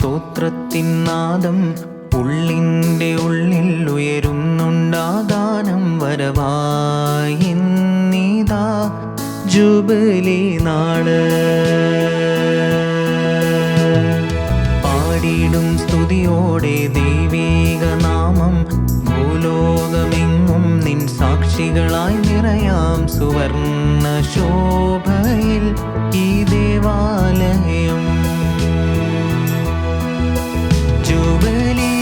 സ്തോത്രത്തിൻ നാദം ഉള്ളിൻ്റെ ഉള്ളിൽ ഉയരുന്നുണ്ടാകാനം വരവായി നീതാ ജൂബിലി നാള്. പാടിടും സ്തുതിയോടെ ദൈവീക നാമം ഭൂലോകമെങ്ങും നിൻ സാക്ഷികളായി നിറയാം സുവർണ ശോഭയിൽ ഈ ദേവാലയം. ജൂബിലി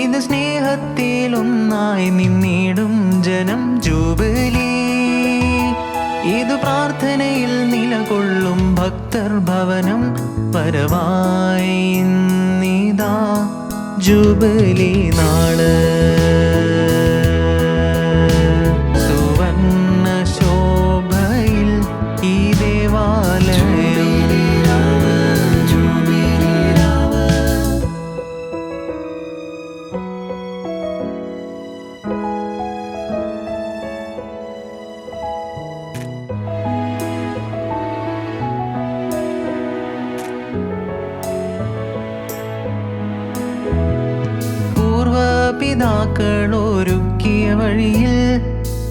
ഇത് സ്നേഹത്തിലൊന്നായി നിന്നിടും ജനം. ജൂബിലി ഇത് പ്രാർത്ഥനയിൽ നിലകൊള്ളും ഭക്തർ ഭവനം വരവായി നീതാ ജൂബിലി നാള്. സുവർണ ശോഭയിൽ ഈ ദേവാലയം. പിതാക്കളൊരുക്കിയ വഴിയിൽ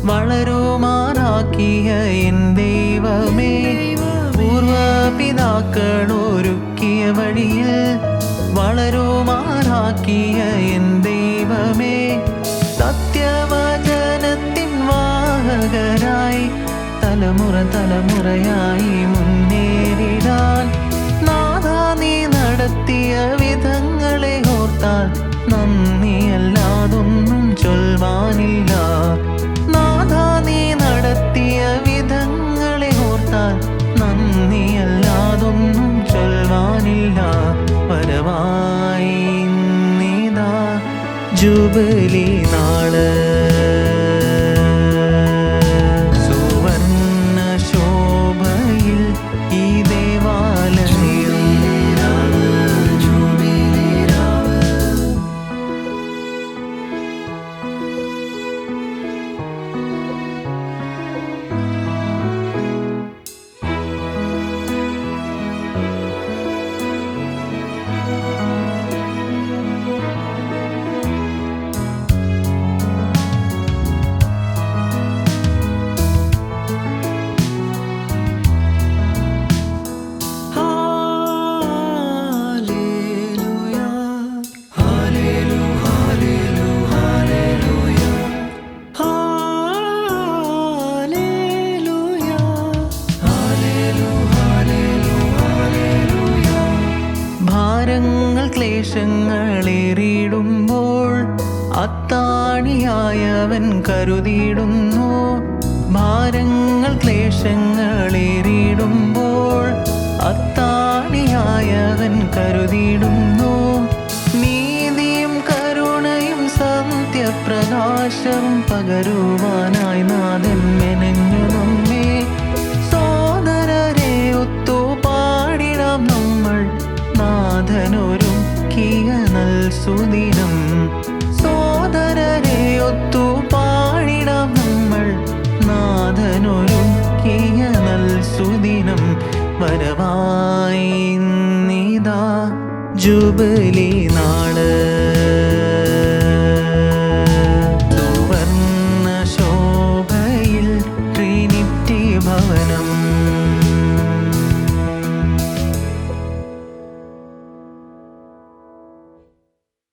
വളരുമാറാക്കിയ എൻ ദൈവമേ. പൂർവപിതാക്കളൊരുക്കിയ വഴിയിൽ വളരുമാറാക്കിയ എൻ ദൈവമേ. സത്യവചനത്തിൻ വാഹകരായി തലമുറ തലമുറയായി മുന്നേറിടാൻ നാഥാ നീ നടത്തിയ വിധങ്ങളെ ഓർത്താൽ നന്ദിയല്ലാതൊന്നും ചൊൽവാനില്ല. നാഥാ നീ നടത്തിയ വിധങ്ങളെ ഓർത്താൽ നന്ദിയല്ലാതൊന്നും ചൊൽവാനില്ല. വരവായി നീതാ ജൂബിലി നാള്. സുവർണ ശോഭയിൽ ഈ ദേവാലയം. ഭാരങ്ങൾ ക്ലേശങ്ങളേറിടുമ്പോൾ അത്താണിയായവൻ കരുതിയിടുന്നു. ഭാരങ്ങൾ ക്ലേശങ്ങളേറിടുമ്പോൾ അത്താണിയായവൻ കരുതിയിടുന്നു. നീതിയും കരുണയും സത്യപ്രകാശം പകരുവാനായി നാഥൻ മെനഞ്ഞു നമ്മെ. സോദരരെ ഒത്തു പാടിടാം നമ്മൾ നാഥനൊരുക്കിയ നൽസുദിനം. സോദരരെ ഒത്തു പാടിടാം നമ്മൾ നാഥനൊരുക്കിയ നൽസുദിനം. വരവായി നീതാ ജൂബിലി നാള്.